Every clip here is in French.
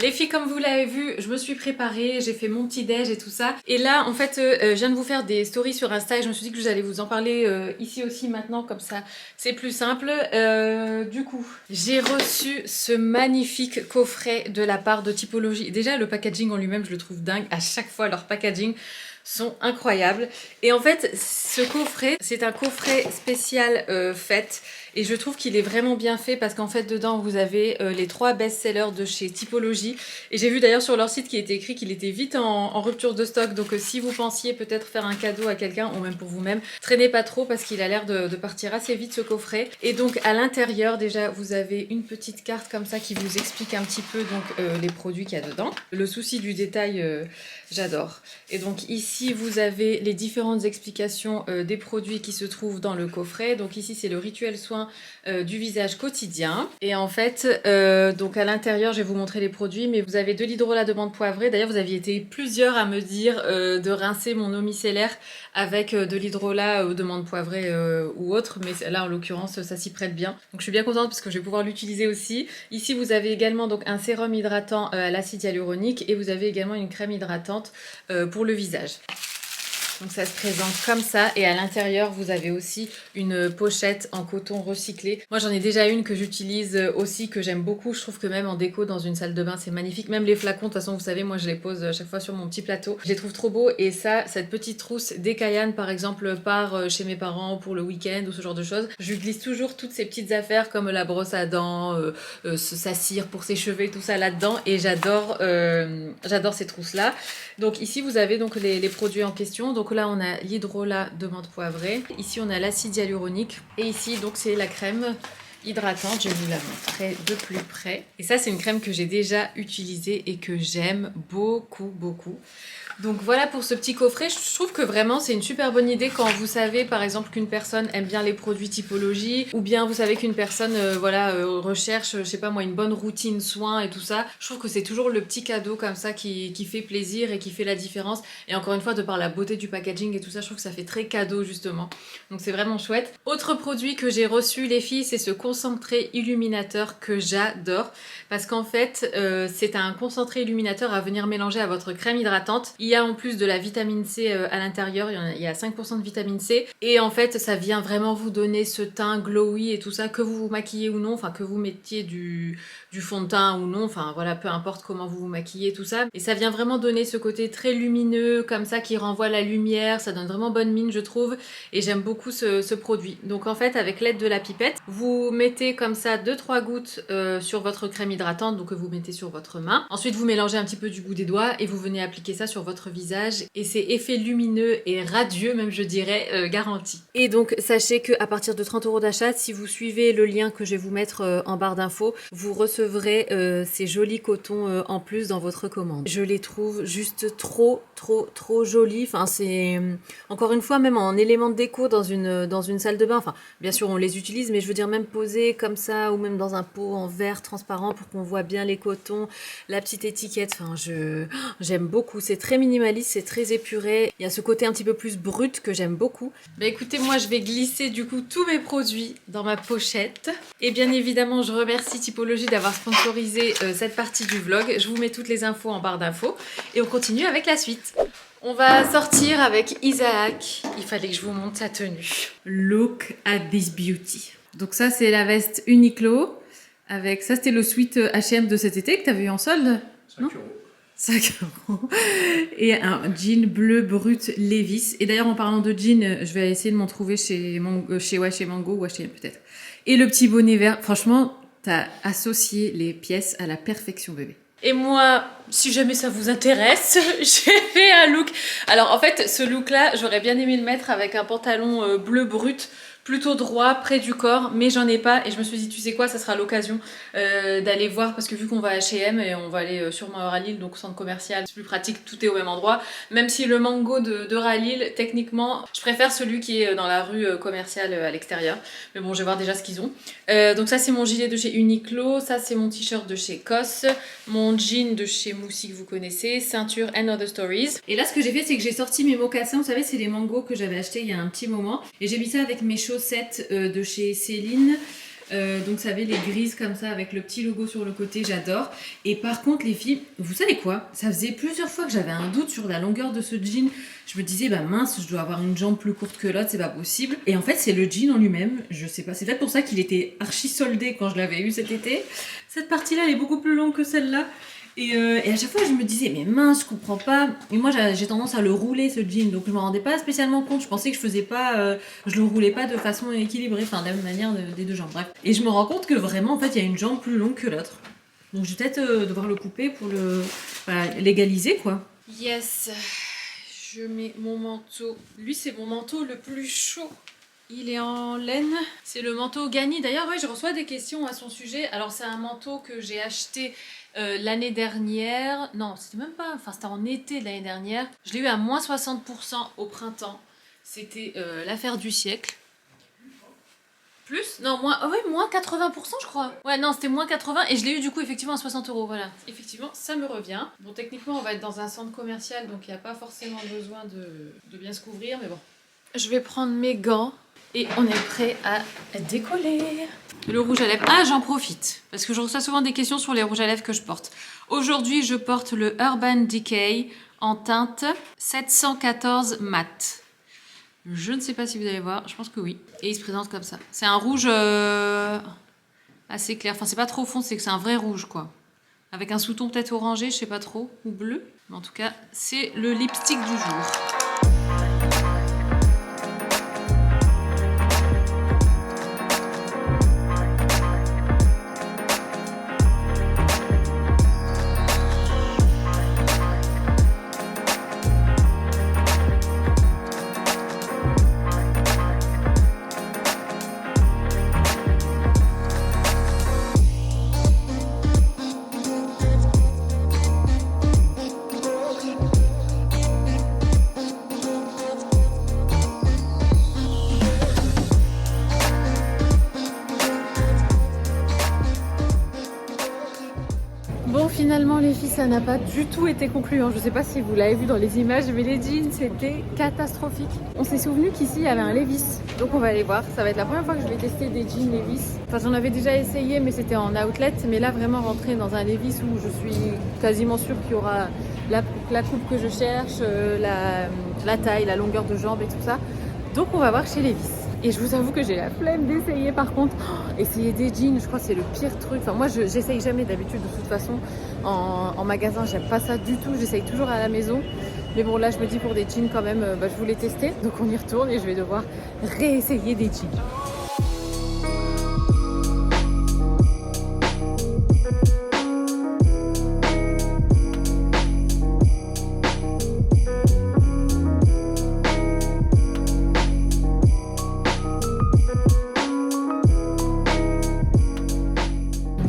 Les filles, comme vous l'avez vu, je me suis préparée, j'ai fait mon petit déj et tout ça. Et là, en fait, je viens de vous faire des stories sur Insta et je me suis dit que j'allais vous en parler ici aussi maintenant, comme ça, c'est plus simple. Du coup, j'ai reçu ce magnifique coffret de la part de Typologie. Déjà, le packaging en lui-même, je le trouve dingue. À chaque fois, leur packaging sont incroyables. Et en fait, ce coffret, c'est un coffret spécial fête. Et je trouve qu'il est vraiment bien fait parce qu'en fait, dedans, vous avez les 3 best-sellers de chez Typologie. Et j'ai vu d'ailleurs sur leur site qu'il était écrit qu'il était vite en rupture de stock. Donc si vous pensiez peut-être faire un cadeau à quelqu'un ou même pour vous-même, traînez pas trop parce qu'il a l'air de partir assez vite ce coffret. Et donc à l'intérieur, déjà, vous avez une petite carte comme ça qui vous explique un petit peu donc les produits qu'il y a dedans. Le souci du détail, j'adore. Et donc ici, vous avez les différentes explications des produits qui se trouvent dans le coffret. Donc ici, c'est le rituel soin du visage quotidien. Et en fait, donc à l'intérieur, je vais vous montrer les produits, mais vous avez de l'hydrolat de menthe poivrée. D'ailleurs, vous aviez été plusieurs à me dire de rincer mon eau micellaire avec de l'hydrolat de menthe poivrée ou autre, mais là, en l'occurrence, ça s'y prête bien. Donc je suis bien contente parce que je vais pouvoir l'utiliser aussi. Ici, vous avez également donc un sérum hydratant à l'acide hyaluronique et vous avez également une crème hydratante pour le visage. Donc ça se présente comme ça et à l'intérieur vous avez aussi une pochette en coton recyclé. Moi j'en ai déjà une que j'utilise aussi, que j'aime beaucoup. Je trouve que même en déco dans une salle de bain c'est magnifique. Même les flacons, de toute façon vous savez, moi je les pose à chaque fois sur mon petit plateau. Je les trouve trop beaux et ça, cette petite trousse d'Ekayan par exemple part chez mes parents pour le week-end ou ce genre de choses. Je glisse toujours toutes ces petites affaires comme la brosse à dents, sa cire pour ses cheveux, tout ça là-dedans et j'adore ces trousses là. Donc ici vous avez donc les produits en question. Donc là on a l'hydrolat de menthe poivrée, ici on a l'acide hyaluronique et ici donc c'est la crème hydratante, je vais vous la montrer de plus près. Et ça c'est une crème que j'ai déjà utilisée et que j'aime beaucoup. Donc voilà pour ce petit coffret. Je trouve que vraiment c'est une super bonne idée quand vous savez par exemple qu'une personne aime bien les produits Typologie ou bien vous savez qu'une personne recherche, je sais pas moi, une bonne routine soin et tout ça. Je trouve que c'est toujours le petit cadeau comme ça qui fait plaisir et qui fait la différence. Et encore une fois, de par la beauté du packaging et tout ça, je trouve que ça fait très cadeau justement. Donc c'est vraiment chouette. Autre produit que j'ai reçu les filles, c'est ce concentré illuminateur que j'adore parce qu'en fait c'est un concentré illuminateur à venir mélanger à votre crème hydratante. Il y a en plus de la vitamine C à l'intérieur, il y a 5% de vitamine C et en fait ça vient vraiment vous donner ce teint glowy et tout ça, que vous vous maquillez ou non, enfin que vous mettiez du fond de teint ou non, enfin voilà, peu importe comment vous vous maquillez, tout ça. Et ça vient vraiment donner ce côté très lumineux comme ça qui renvoie la lumière, ça donne vraiment bonne mine je trouve et j'aime beaucoup ce produit. Donc en fait avec l'aide de la pipette, vous mettez comme ça 2-3 gouttes sur votre crème hydratante, donc que vous mettez sur votre main. Ensuite vous mélangez un petit peu du bout des doigts et vous venez appliquer ça sur votre visage et c'est effet lumineux et radieux même je dirais, garanti. Et donc sachez qu'à partir de 30 € d'achat, si vous suivez le lien que je vais vous mettre en barre d'infos, vous recevrez ces jolis cotons en plus dans votre commande. Je les trouve juste trop jolis. Enfin c'est encore une fois même en élément de déco dans une salle de bain. Enfin bien sûr on les utilise mais je veux dire même posés comme ça ou même dans un pot en verre transparent pour qu'on voit bien les cotons, la petite étiquette. Enfin j'aime beaucoup. C'est très minimaliste, c'est très épuré. Il y a ce côté un petit peu plus brut que j'aime beaucoup. Bah écoutez, moi je vais glisser du coup tous mes produits dans ma pochette. Et bien évidemment, je remercie Typologie d'avoir sponsorisé cette partie du vlog. Je vous mets toutes les infos en barre d'infos. Et on continue avec la suite. On va sortir avec Isaac. Il fallait que je vous montre sa tenue. Look at this beauty. Donc ça, c'est la veste Uniqlo. Avec ça, c'était le sweat H&M de cet été que tu avais eu en solde. 5 €. 5 €. Et un jean bleu brut Levi's. Et d'ailleurs, en parlant de jean, je vais essayer de m'en trouver chez Mango ou H&M peut-être. Et le petit bonnet vert. Franchement, t'as associé les pièces à la perfection, bébé. Et moi, si jamais ça vous intéresse, j'ai fait un look. Alors en fait, ce look-là, j'aurais bien aimé le mettre avec un pantalon bleu brut, plutôt droit, près du corps, mais j'en ai pas et je me suis dit tu sais quoi, ça sera l'occasion d'aller voir parce que vu qu'on va à H&M et on va aller sûrement à Ralil, donc au centre commercial, c'est plus pratique, tout est au même endroit, même si le Mango de Ralil, techniquement, je préfère celui qui est dans la rue commerciale à l'extérieur, mais bon je vais voir déjà ce qu'ils ont. Donc ça c'est mon gilet de chez Uniqlo, ça c'est mon t-shirt de chez COS, mon jean de chez Moussi que vous connaissez, ceinture and other stories. Et là ce que j'ai fait c'est que j'ai sorti mes mocassins, vous savez c'est les Mango que j'avais acheté il y a un petit moment et j'ai mis ça avec mes chaussettes de chez Céline Donc ça avait les grises comme ça avec le petit logo sur le côté, j'adore. Et par contre les filles, vous savez quoi? Ça faisait plusieurs fois que j'avais un doute sur la longueur de ce jean. Je me disais bah mince, je dois avoir une jambe plus courte que l'autre, c'est pas possible. Et en fait c'est le jean en lui-même, je sais pas, c'est peut-être pour ça qu'il était archi soldé quand je l'avais eu cet été. Cette partie-là elle est beaucoup plus longue que celle-là. Et à chaque fois je me disais mais mince, je comprends pas. Et moi j'ai tendance à le rouler ce jean, donc je me rendais pas spécialement compte. Je pensais que je faisais pas, je le roulais pas de façon équilibrée, enfin de la même manière des deux jambes, bref. Et je me rends compte que vraiment en fait il y a une jambe plus longue que l'autre. Donc je vais peut-être devoir le couper pour le légaliser quoi. Yes, je mets mon manteau. Lui c'est mon manteau le plus chaud. Il est en laine, c'est le manteau Gagny. D'ailleurs, ouais, je reçois des questions à son sujet. Alors, c'est un manteau que j'ai acheté l'année dernière. Non, c'était même pas, enfin, c'était en été de l'année dernière. Je l'ai eu à moins 60% au printemps. C'était l'affaire du siècle. Plus? Non, moins, oh ouais, moins 80%, je crois. Ouais, non, c'était moins 80 et je l'ai eu du coup effectivement à 60 €. Voilà. Effectivement, ça me revient. Bon, techniquement, on va être dans un centre commercial, donc il n'y a pas forcément besoin de bien se couvrir, mais bon. Je vais prendre mes gants. Et on est prêt à décoller. Le rouge à lèvres. Ah, j'en profite. Parce que je reçois souvent des questions sur les rouges à lèvres que je porte. Aujourd'hui, je porte le Urban Decay en teinte 714 mat. Je ne sais pas si vous allez voir. Je pense que oui. Et il se présente comme ça. C'est un rouge assez clair. Enfin, c'est pas trop foncé, c'est un vrai rouge, quoi. Avec un sous-ton peut-être orangé, je sais pas trop. Ou bleu. Mais en tout cas, c'est le lipstick du jour. Bon, finalement les filles, ça n'a pas du tout été concluant. Je sais pas si vous l'avez vu dans les images, mais les jeans c'était catastrophique. On s'est souvenu qu'ici il y avait un Levi's, donc on va aller voir. Ça va être la première fois que je vais tester des jeans Levi's. Enfin, j'en avais déjà essayé, mais c'était en outlet. Mais là, vraiment rentrer dans un Levi's où je suis quasiment sûre qu'il y aura la coupe que je cherche, la taille, la longueur de jambe et tout ça. Donc on va voir chez Levi's. Et je vous avoue que j'ai la flemme d'essayer par contre. Essayer des jeans, je crois que c'est le pire truc. Enfin, moi, j'essaye jamais d'habitude de toute façon. En magasin, j'aime pas ça du tout. J'essaye toujours à la maison. Mais bon, là, je me dis pour des jeans quand même, je voulais tester. Donc on y retourne et je vais devoir réessayer des jeans.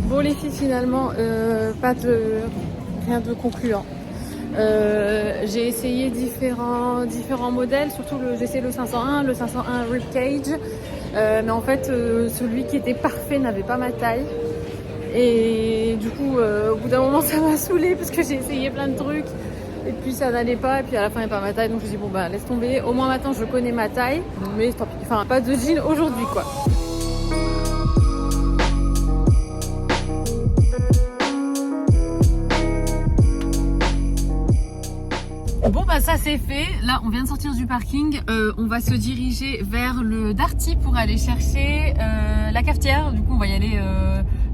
Bon les filles, finalement rien de concluant. J'ai essayé différents modèles, surtout j'ai essayé le 501 Ribcage, mais en fait celui qui était parfait n'avait pas ma taille et du coup au bout d'un moment ça m'a saoulée parce que j'ai essayé plein de trucs et puis ça n'allait pas et puis à la fin il n'y a pas ma taille, donc je me suis dit bon bah laisse tomber, au moins maintenant je connais ma taille, mais tant pis, enfin pas de jean aujourd'hui quoi. Bon bah ça c'est fait, là on vient de sortir du parking, on va se diriger vers le Darty pour aller chercher la cafetière. Du coup on va y aller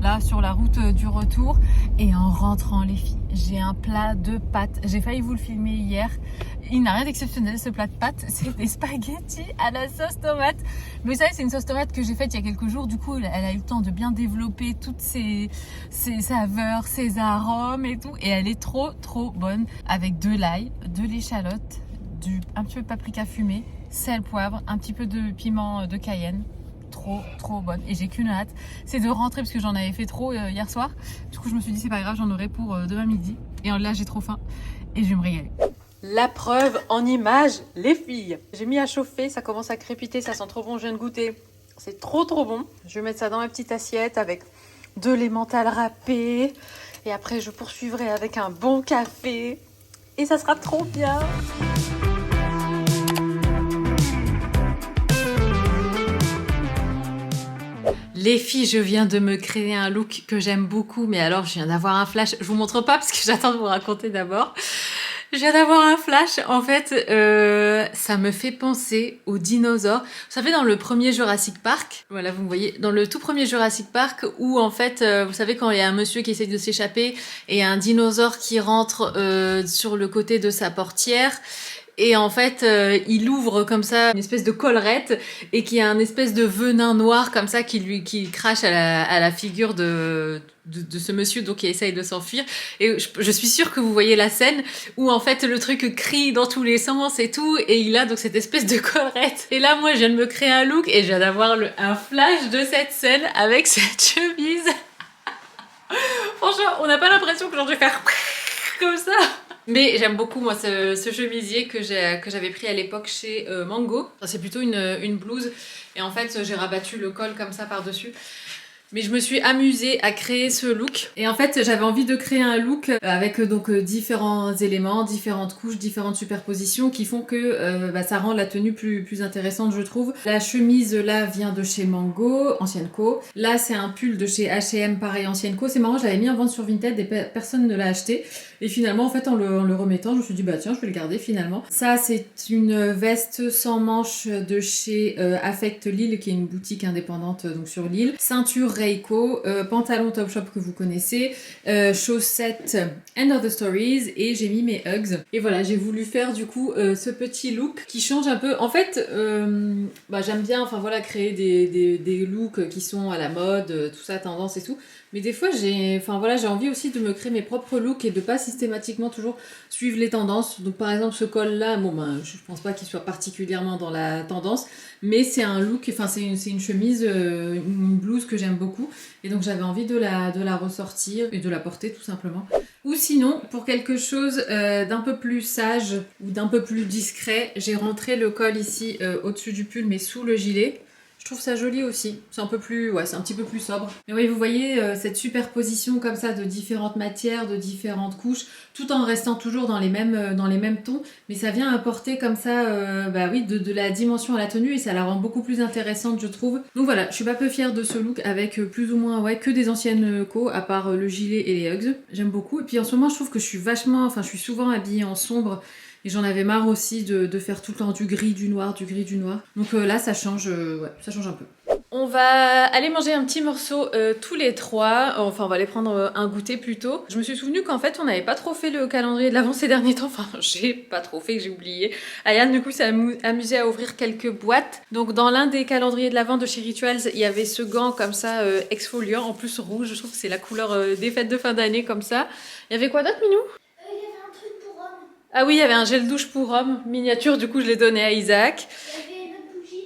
là sur la route du retour. Et en rentrant les filles, j'ai un plat de pâtes, j'ai failli vous le filmer hier. Il n'a rien d'exceptionnel ce plat de pâtes, c'est des spaghettis à la sauce tomate. Mais vous savez c'est une sauce tomate que j'ai faite il y a quelques jours, du coup elle a eu le temps de bien développer toutes ses saveurs, ses arômes et tout. Et elle est trop bonne avec de l'ail, de l'échalote, un petit peu de paprika fumé, sel, poivre, un petit peu de piment de Cayenne. Trop bonne. Et j'ai qu'une hâte, c'est de rentrer parce que j'en avais fait trop hier soir. Du coup je me suis dit c'est pas grave, j'en aurai pour demain midi. Et là j'ai trop faim et je vais me régaler. La preuve en images, les filles. J'ai mis à chauffer, ça commence à crépiter, ça sent trop bon, je viens de goûter. C'est trop bon. Je vais mettre ça dans ma petite assiette avec de l'emmental râpé. Et après je poursuivrai avec un bon café. Et ça sera trop bien. Les filles, je viens de me créer un look que j'aime beaucoup, mais alors je viens d'avoir un flash. Je vous montre pas parce que j'attends de vous raconter d'abord. Je viens d'avoir un flash. En fait, ça me fait penser aux dinosaures. Vous savez, dans le premier Jurassic Park, voilà, vous me voyez, dans le tout premier Jurassic Park, où en fait, vous savez, quand il y a un monsieur qui essaye de s'échapper et un dinosaure qui rentre sur le côté de sa portière. Et en fait, il ouvre comme ça une espèce de collerette et qu'il y a un espèce de venin noir comme ça qui crache à la figure de ce monsieur donc qui essaye de s'enfuir. Et je suis sûre que vous voyez la scène où en fait le truc crie dans tous les sens et tout et il a donc cette espèce de collerette. Et là, moi, je viens de me créer un look et je viens d'avoir un flash de cette scène avec cette chemise. Franchement, on n'a pas l'impression que j'en vais faire comme ça. Mais j'aime beaucoup moi ce chemisier que j'avais pris à l'époque chez Mango. Enfin, c'est plutôt une blouse et en fait j'ai rabattu le col comme ça par-dessus. Mais je me suis amusée à créer ce look. Et en fait, j'avais envie de créer un look avec donc différents éléments, différentes couches, différentes superpositions qui font que ça rend la tenue plus intéressante, je trouve. La chemise là vient de chez Mango, Ancienne Co. Là, c'est un pull de chez H&M, pareil, Ancienne Co. C'est marrant, je l'avais mis en vente sur Vinted et personne ne l'a acheté. Et finalement, en fait, en le remettant, je me suis dit, bah tiens, je vais le garder finalement. Ça, c'est une veste sans manches de chez Affect Lille, qui est une boutique indépendante donc sur Lille. Ceinture Reiko, pantalon Topshop que vous connaissez, chaussettes End of the Stories, et j'ai mis mes Uggs. Et voilà, j'ai voulu faire du coup ce petit look qui change un peu. En fait, j'aime bien, enfin voilà, créer des looks qui sont à la mode, tout ça, tendance et tout. Mais des fois, j'ai envie aussi de me créer mes propres looks et de pas systématiquement toujours suivre les tendances. Donc par exemple, ce col-là, je pense pas qu'il soit particulièrement dans la tendance, mais c'est un look, c'est une chemise, une blouse que j'aime beaucoup. Et donc j'avais envie de la ressortir et de la porter tout simplement. Ou sinon, pour quelque chose d'un peu plus sage ou d'un peu plus discret, j'ai rentré le col ici au-dessus du pull, mais sous le gilet. Je trouve ça joli aussi. C'est un peu plus, c'est un petit peu plus sobre. Mais oui, vous voyez cette superposition comme ça de différentes matières, de différentes couches, tout en restant toujours dans les mêmes tons. Mais ça vient apporter comme ça, de la dimension à la tenue et ça la rend beaucoup plus intéressante, je trouve. Donc voilà, je suis pas peu fière de ce look avec plus ou moins, que des anciennes co, à part le gilet et les Uggs. J'aime beaucoup. Et puis en ce moment, je trouve que je suis souvent habillée en sombre. Et j'en avais marre aussi de faire tout le temps du gris, du noir, du gris, du noir. Donc là, ça change un peu. On va aller manger un petit morceau tous les trois. Enfin, on va aller prendre un goûter plutôt. Je me suis souvenu qu'en fait, on n'avait pas trop fait le calendrier de l'Avent ces derniers temps. Enfin, j'ai pas trop fait, j'ai oublié. Ayane, du coup, s'est amusée à ouvrir quelques boîtes. Donc, dans l'un des calendriers de l'Avent de chez Rituals, il y avait ce gant comme ça, exfoliant, en plus rouge. Je trouve que c'est la couleur des fêtes de fin d'année comme ça. Il y avait quoi d'autre, Minou ? Ah oui, il y avait un gel douche pour homme, miniature, du coup je l'ai donné à Isaac. Il y avait une autre bougie.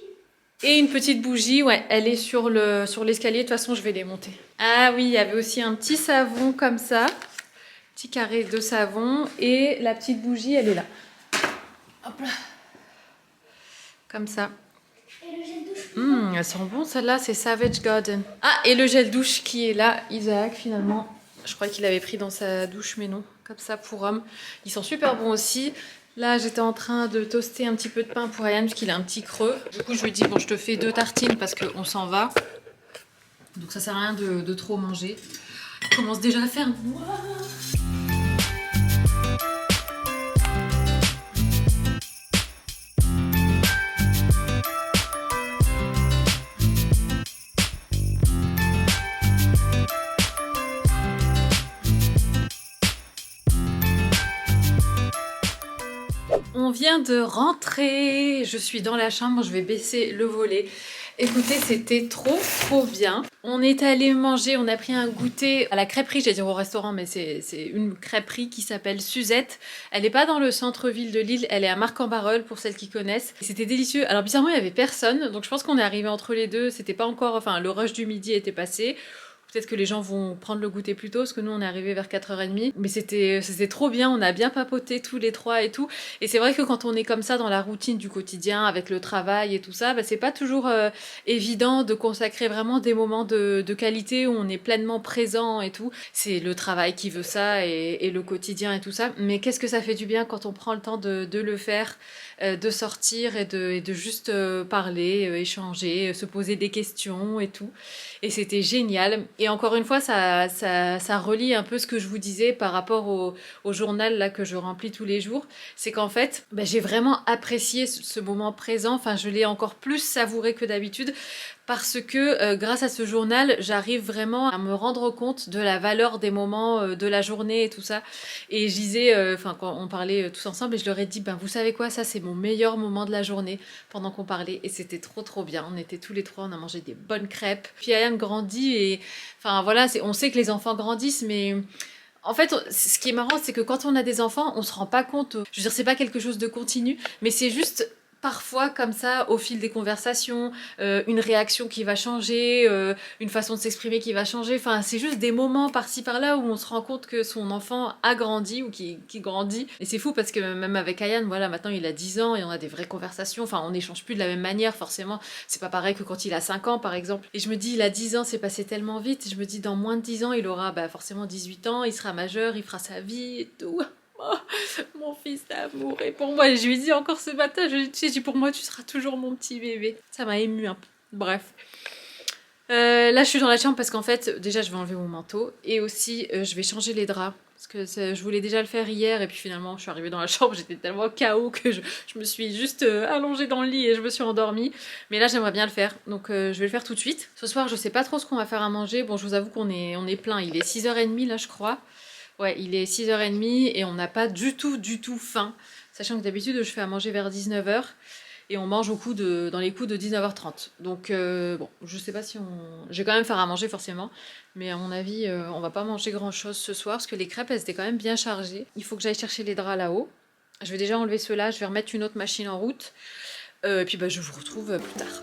Et une petite bougie, ouais, elle est sur l'escalier, de toute façon je vais les monter. Ah oui, il y avait aussi un petit savon comme ça, petit carré de savon, et la petite bougie, elle est là. Hop là. Comme ça. Et le gel douche. Elles sont bonnes celles-là, c'est Savage Garden. Ah, et le gel douche qui est là, Isaac finalement. Je crois qu'il avait pris dans sa douche, mais non. Comme ça pour homme. Ils sont super bons aussi. Là, j'étais en train de toaster un petit peu de pain pour Ayane, parce qu'il a un petit creux. Du coup, je lui ai dit, bon, je te fais 2 tartines parce qu'on s'en va. Donc, ça sert à rien de trop manger. Il commence déjà à faire noir. On vient de rentrer, je suis dans la chambre, je vais baisser le volet. Écoutez, c'était trop bien. On est allé manger, on a pris un goûter à la crêperie, j'allais dire au restaurant, mais c'est une crêperie qui s'appelle Suzette. Elle n'est pas dans le centre-ville de Lille, elle est à Marc-en-Barœul pour celles qui connaissent. C'était délicieux. Alors bizarrement, il n'y avait personne, donc je pense qu'on est arrivé entre les deux. C'était pas encore, le rush du midi était passé. Peut-être que les gens vont prendre le goûter plus tôt, parce que nous, on est arrivé vers 4h30. Mais c'était trop bien, on a bien papoté tous les trois et tout. Et c'est vrai que quand on est comme ça dans la routine du quotidien, avec le travail et tout ça, bah, c'est pas toujours évident de consacrer vraiment des moments de qualité où on est pleinement présent et tout. C'est le travail qui veut ça et le quotidien et tout ça. Mais qu'est-ce que ça fait du bien quand on prend le temps de le faire, de sortir et de juste parler, échanger, se poser des questions et tout. Et c'était génial. Et encore une fois, ça relie un peu ce que je vous disais par rapport au journal là, que je remplis tous les jours. C'est qu'en fait, bah, j'ai vraiment apprécié ce moment présent. Enfin, je l'ai encore plus savouré que d'habitude. Parce que grâce à ce journal, j'arrive vraiment à me rendre compte de la valeur des moments de la journée et tout ça. Et je disais, quand on parlait tous ensemble, et je leur ai dit, ben vous savez quoi, ça c'est mon meilleur moment de la journée pendant qu'on parlait. Et c'était trop bien. On était tous les trois, on a mangé des bonnes crêpes. Puis Ayane grandit et enfin voilà, on sait que les enfants grandissent, mais en fait, ce qui est marrant, c'est que quand on a des enfants, on se rend pas compte. Je veux dire, c'est pas quelque chose de continu, mais c'est juste parfois comme ça, au fil des conversations, une réaction qui va changer, une façon de s'exprimer qui va changer. Enfin, c'est juste des moments par-ci par-là où on se rend compte que son enfant a grandi ou qui grandit. Et c'est fou parce que même avec Ayane, voilà, maintenant il a 10 ans et on a des vraies conversations. Enfin, on n'échange plus de la même manière, forcément. C'est pas pareil que quand il a 5 ans, par exemple. Et je me dis, il a 10 ans, c'est passé tellement vite. Et je me dis, dans moins de 10 ans, il aura forcément 18 ans, il sera majeur, il fera sa vie et tout. Oh, mon fils d'amour. Et pour moi, je lui ai dit encore ce matin, je lui ai dit, pour moi, tu seras toujours mon petit bébé. Ça m'a ému un peu. Bref. Là, je suis dans la chambre parce qu'en fait, déjà, je vais enlever mon manteau. Et aussi, je vais changer les draps. Parce que je voulais déjà le faire hier. Et puis finalement, je suis arrivée dans la chambre. J'étais tellement KO que je me suis juste allongée dans le lit et je me suis endormie. Mais là, j'aimerais bien le faire. Donc, je vais le faire tout de suite. Ce soir, je sais pas trop ce qu'on va faire à manger. Bon, je vous avoue qu'on est plein. Il est 6h30 là, je crois. Ouais, il est 6h30 et on n'a pas du tout faim. Sachant que d'habitude, je fais à manger vers 19h et on mange dans les coups de 19h30. Donc, bon, je sais pas si on... Je vais quand même faire à manger forcément, mais à mon avis, on va pas manger grand-chose ce soir parce que les crêpes, elles étaient quand même bien chargées. Il faut que j'aille chercher les draps là-haut. Je vais déjà enlever ceux-là, je vais remettre une autre machine en route. Et puis, je vous retrouve plus tard.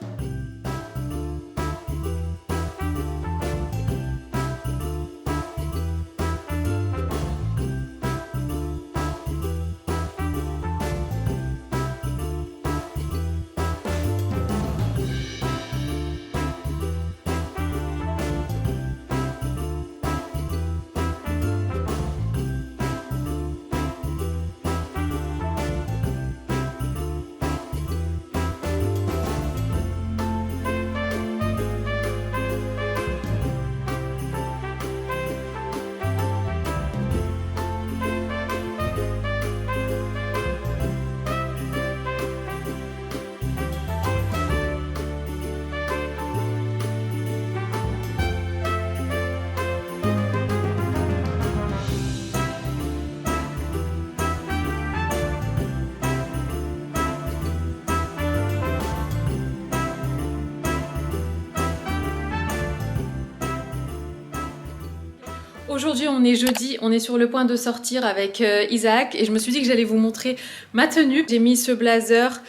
Aujourd'hui, on est jeudi, on est sur le point de sortir avec Isaac et je me suis dit que j'allais vous montrer ma tenue. J'ai mis ce blazer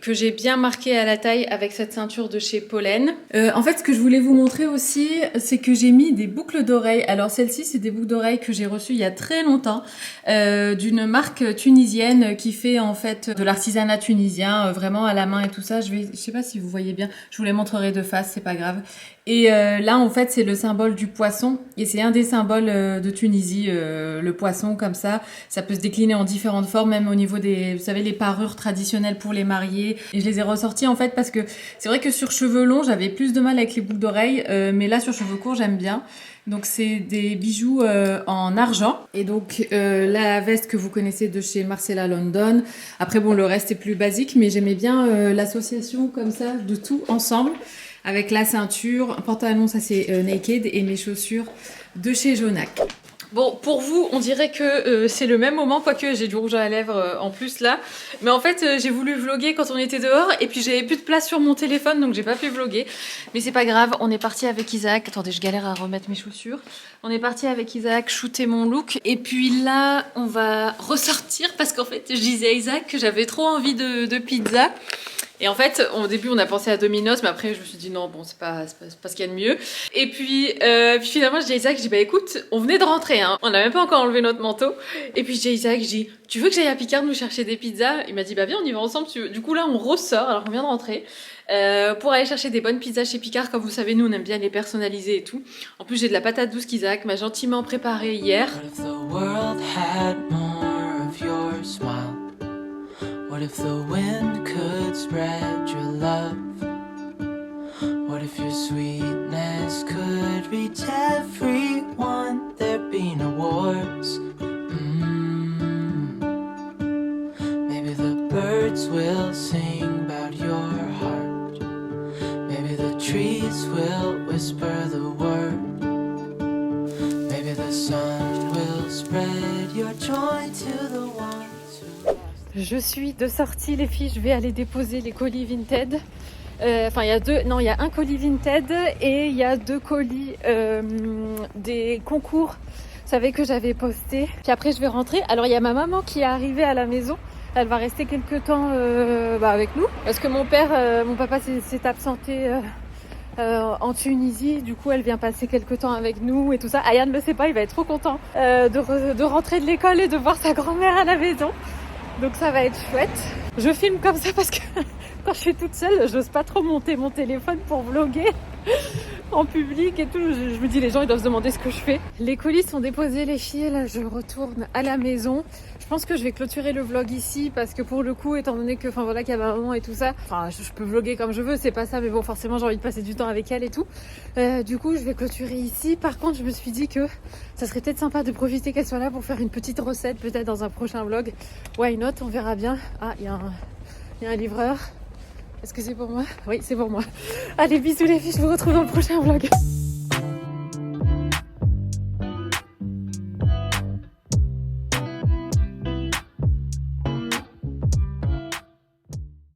que j'ai bien marqué à la taille avec cette ceinture de chez Pollen. En fait, ce que je voulais vous montrer aussi, c'est que j'ai mis des boucles d'oreilles. Alors celles-ci, c'est des boucles d'oreilles que j'ai reçues il y a très longtemps d'une marque tunisienne qui fait en fait de l'artisanat tunisien, vraiment à la main et tout ça. Je sais pas si vous voyez bien, je vous les montrerai de face, c'est pas grave. Et là, en fait, c'est le symbole du poisson. Et c'est un des symboles de Tunisie, le poisson, comme ça. Ça peut se décliner en différentes formes, même au niveau des, vous savez, les parures traditionnelles pour les mariés. Et je les ai ressorties, en fait, parce que c'est vrai que sur cheveux longs, j'avais plus de mal avec les boucles d'oreilles. Mais là, sur cheveux courts, j'aime bien. Donc, c'est des bijoux en argent. Et donc, la veste que vous connaissez de chez Marcella London. Après, bon, le reste est plus basique, mais j'aimais bien l'association comme ça, de tout ensemble. Avec la ceinture, pantalon, ça c'est Naked, et mes chaussures de chez Jonac. Bon, pour vous, on dirait que c'est le même moment, quoique j'ai du rouge à lèvres en plus là. Mais en fait, j'ai voulu vlogger quand on était dehors, et puis j'avais plus de place sur mon téléphone, donc j'ai pas pu vlogger. Mais c'est pas grave, on est parti avec Isaac. Attendez, je galère à remettre mes chaussures. On est parti avec Isaac shooter mon look, et puis là, on va ressortir, parce qu'en fait, je disais à Isaac que j'avais trop envie de pizza. Et en fait, au début, on a pensé à Domino's, mais après, je me suis dit non, bon, c'est pas ce qu'il y a de mieux. Et puis finalement, je dis à Isaac, je dis bah écoute, on venait de rentrer, hein, on n'a même pas encore enlevé notre manteau. Et puis je dis à Isaac, je dis, tu veux que j'aille à Picard nous chercher des pizzas? Il m'a dit bah viens, on y va ensemble. Du coup là, on ressort, alors qu'on vient de rentrer, pour aller chercher des bonnes pizzas chez Picard. Comme vous savez, nous, on aime bien les personnaliser et tout. En plus, j'ai de la patate douce qu'Isaac m'a gentiment préparée hier. What if the world had more of your smile? What if the wind could spread your love? What if your sweetness could reach everyone? There'd be no wars. Maybe the birds will sing about your heart. Maybe the trees will whisper the word. Maybe the sun will spread your joy to the ones who... Je suis de sortie, les filles, je vais aller déposer les colis Vinted. Enfin, il y a un colis Vinted et il y a 2 colis des concours, vous savez, que j'avais posté. Puis après, je vais rentrer. Alors, il y a ma maman qui est arrivée à la maison. Elle va rester quelques temps avec nous. Parce que mon papa s'est absenté en Tunisie. Du coup, elle vient passer quelques temps avec nous et tout ça. Aya ne le sait pas, il va être trop content de rentrer de l'école et de voir sa grand-mère à la maison. Donc ça va être chouette. Je filme comme ça parce que quand je suis toute seule, j'ose pas trop monter mon téléphone pour vlogger en public et tout. Je me dis, les gens, ils doivent se demander ce que je fais. Les colis sont déposés, les filles. Là, je retourne à la maison. Je pense que je vais clôturer le vlog ici parce que pour le coup, étant donné que, enfin voilà, qu'il y a ma maman et tout ça, enfin, je peux vlogger comme je veux, c'est pas ça, mais bon, forcément, j'ai envie de passer du temps avec elle et tout. Du coup, je vais clôturer ici. Par contre, je me suis dit que ça serait peut-être sympa de profiter qu'elle soit là pour faire une petite recette, peut-être dans un prochain vlog. Why not? On verra bien. Ah, il y a un livreur. Est-ce que c'est pour moi? Oui, c'est pour moi. Allez, bisous les filles, je vous retrouve dans le prochain vlog.